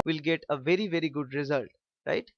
will get a very good result, right?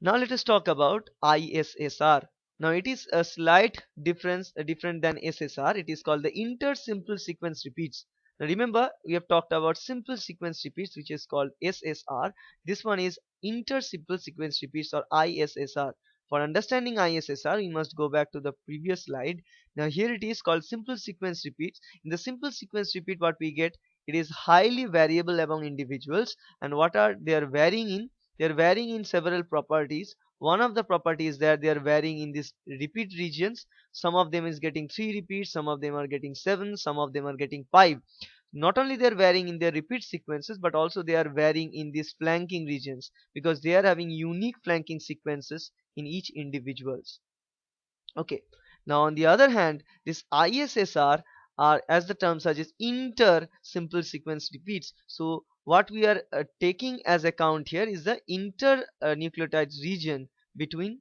Now let us talk about ISSR. Now it is a slight different than SSR. It is called the inter-simple sequence repeats. Now remember, we have talked about simple sequence repeats, which is called SSR. This one is inter-simple sequence repeats, or ISSR. For understanding ISSR, we must go back to the previous slide. Now here it is called simple sequence repeats. In the simple sequence repeat, what we get, it is highly variable among individuals. And what are they are varying in? They are varying in several properties. One of the properties that they are varying in these repeat regions. Some of them is getting 3 repeats, some of them are getting 7, some of them are getting 5. Not only they are varying in their repeat sequences, but also they are varying in these flanking regions, because they are having unique flanking sequences in each individuals. Okay, now on the other hand, this ISSR are, as the term suggests, inter simple sequence repeats. So what we are taking as account here is the inter nucleotides region between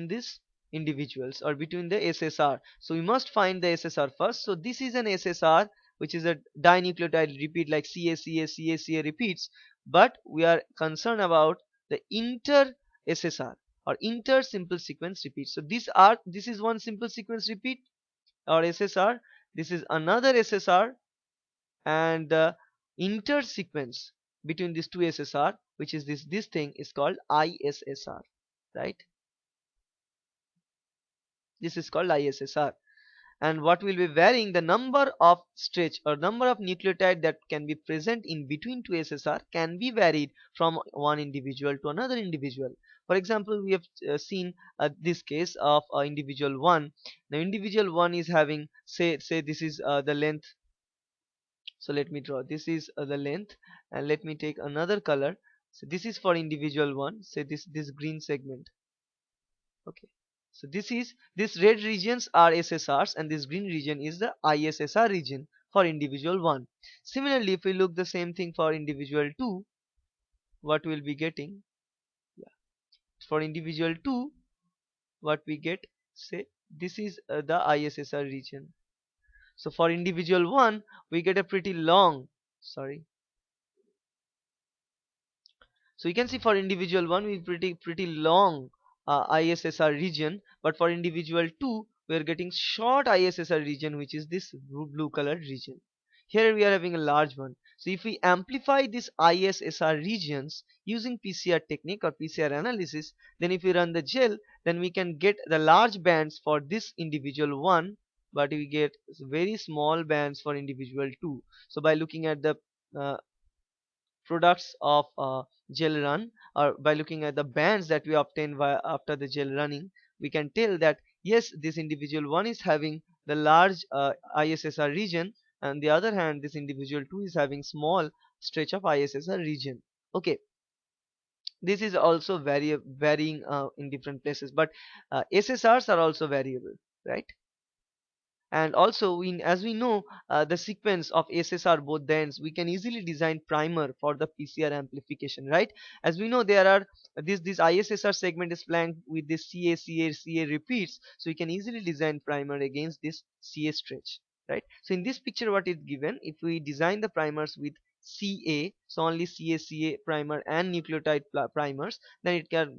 these individuals, or between the SSR. So we must find the SSR first. So this is an SSR, which is a dinucleotide repeat like CA repeats, but we are concerned about the inter SSR, or inter simple sequence repeat. So this is one simple sequence repeat, or SSR. This is another SSR, and the inter sequence between these two SSR, which is this thing, is called ISSR, right? This is called ISSR. And what will be varying, the number of stretch or number of nucleotide that can be present in between two SSR can be varied from one individual to another individual. For example, we have seen this case of individual 1. Now individual 1 is having, say this is the length. So let me draw, this is the length, and let me take another color. So this is for individual 1, say this green segment. Okay, so this red regions are SSRs, and this green region is the ISSR region for individual 1. Similarly, if we look the same thing for individual 2, what we'll be getting, yeah, for individual 2, what we get, say this is the ISSR region. So for individual 1, we get a pretty long, sorry, so you can see for individual 1 we pretty long ISSR region, but for individual 2 we are getting short ISSR region, which is this blue colored region. Here we are having a large one. So if we amplify this ISSR regions using PCR technique or PCR analysis, then if we run the gel, then we can get the large bands for this individual 1, but we get very small bands for individual 2. So by looking at the uh, products of gel run, or by looking at the bands that we obtain after the gel running, we can tell that yes, this individual 1 is having the large ISSR region, and the other hand this individual 2 is having small stretch of ISSR region. Okay, this is also varying in different places, but SSRs are also variable, right? And also, as we know, the sequence of SSR both the ends, we can easily design primer for the PCR amplification, right? As we know, there are this ISSR segment is flanked with this CA repeats, so you can easily design primer against this CA stretch, right? So in this picture, what is given, if we design the primers with CA, so only CA primer and nucleotide primers, then it can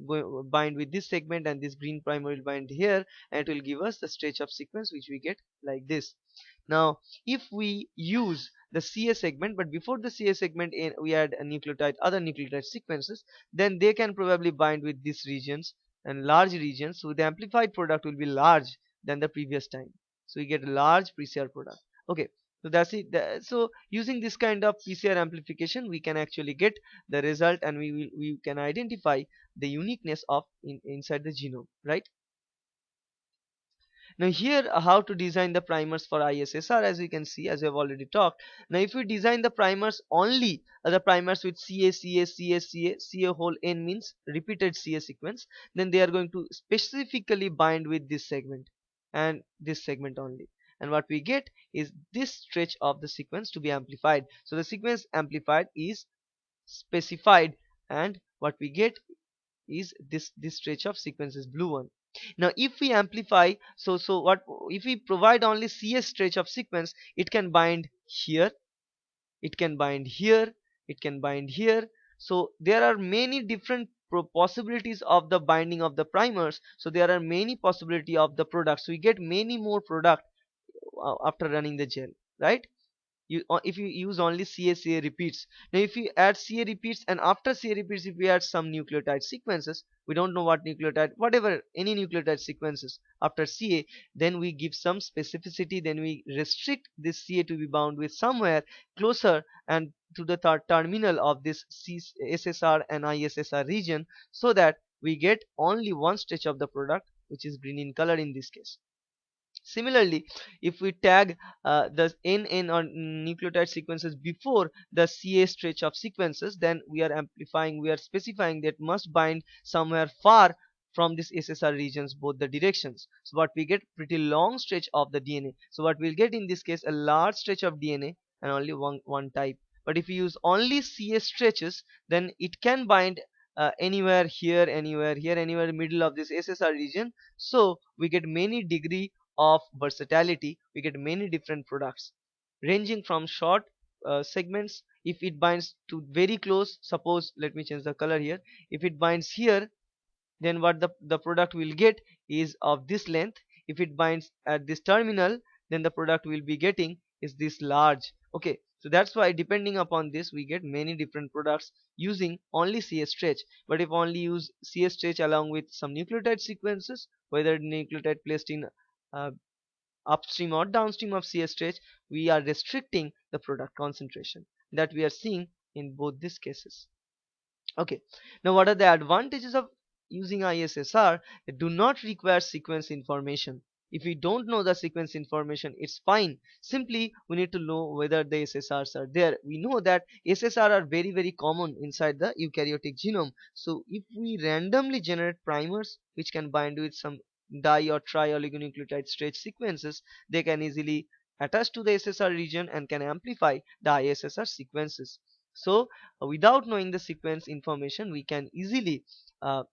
bind with this segment, and this green primer will bind here, and it will give us the stretch of sequence which we get like this. Now if we use the CA segment, but before the CA segment we add a nucleotide, other nucleotide sequences, then they can probably bind with these regions and large regions, so the amplified product will be large than the previous time, so we get a large PCR product. Okay, so that's it. So using this kind of PCR amplification, we can actually get the result, and we can identify the uniqueness of inside the genome, right? Now here how to design the primers for ISSR, as we can see, as we have already talked. Now if we design the primers only the primers with CA whole n means repeated CA sequence, then they are going to specifically bind with this segment and this segment only, and what we get is this stretch of the sequence to be amplified. So the sequence amplified is specified, and what we get is this stretch of sequence is blue one. Now if we amplify, so what if we provide only CS stretch of sequence, it can bind here, it can bind here, it can bind here. So there are many different possibilities of the binding of the primers. So there are many possibility of the products. We get many more product after running the gel, right? If you use only CA repeats. Now if you add CA repeats, and after CA repeats if we add some nucleotide sequences, we don't know what nucleotide, whatever, any nucleotide sequences after CA, then we give some specificity, then we restrict this CA to be bound with somewhere closer and to the terminal of this SSR and ISSR region, so that we get only one stretch of the product, which is green in color in this case. Similarly, if we tag the NN or nucleotide sequences before the CA stretch of sequences, then we are amplifying, we are specifying that must bind somewhere far from this SSR regions, both the directions. So what we get, pretty long stretch of the DNA. So what we'll get in this case, a large stretch of DNA and only one type. But if we use only CA stretches, then it can bind anywhere here, anywhere here, anywhere middle of this SSR region. So we get many degree of versatility, we get many different products ranging from short segments. If it binds to very close, suppose let me change the color here, if it binds here, then what the product will get is of this length. If it binds at this terminal, then the product will be getting is this large. Okay, so that's why depending upon this we get many different products using only CS stretch. But if only use CS stretch along with some nucleotide sequences, whether nucleotide placed in uh, upstream or downstream of CS stretch, we are restricting the product concentration that we are seeing in both these cases. Okay, now what are the advantages of using ISSR? They do not require sequence information. If we don't know the sequence information, it's fine. Simply we need to know whether the SSRs are there. We know that SSR are very common inside the eukaryotic genome. So if we randomly generate primers which can bind with some di or tri oligonucleotide stretch sequences, they can easily attach to the SSR region and can amplify the ISSR sequences. So without knowing the sequence information, we can easily uh,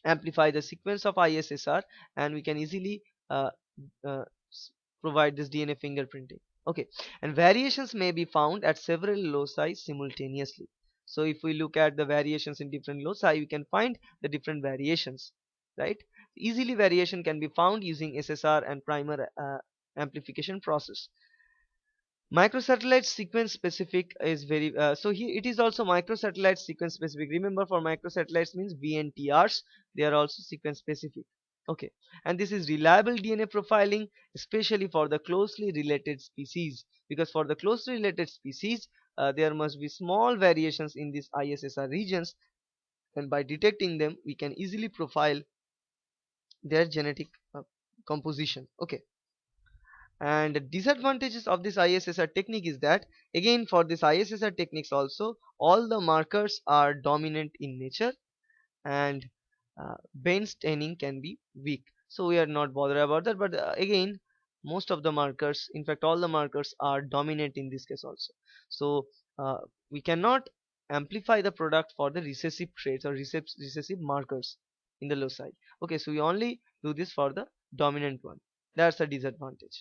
amplify the sequence of ISSR, and we can easily uh, uh, provide this DNA fingerprinting. Okay, and variations may be found at several loci simultaneously. So if we look at the variations in different loci, we can find the different variations, right? Easily variation can be found using SSR and primer amplification process. Microsatellite sequence specific is very so here it is also microsatellite sequence specific. Remember, for microsatellites means VNTRs, they are also sequence specific. Okay, and this is reliable DNA profiling, especially for the closely related species, because for the closely related species there must be small variations in these ISSR regions, and by detecting them we can easily profile their genetic composition. Okay, and the disadvantages of this ISSR technique is that, again, for this ISSR techniques also, all the markers are dominant in nature, and bend staining can be weak. So we are not bothered about that. But again, most of the markers, in fact all the markers, are dominant in this case also. So uh, we cannot amplify the product for the recessive traits or recessive markers in the loci. Okay, so we only do this for the dominant one. That's a disadvantage.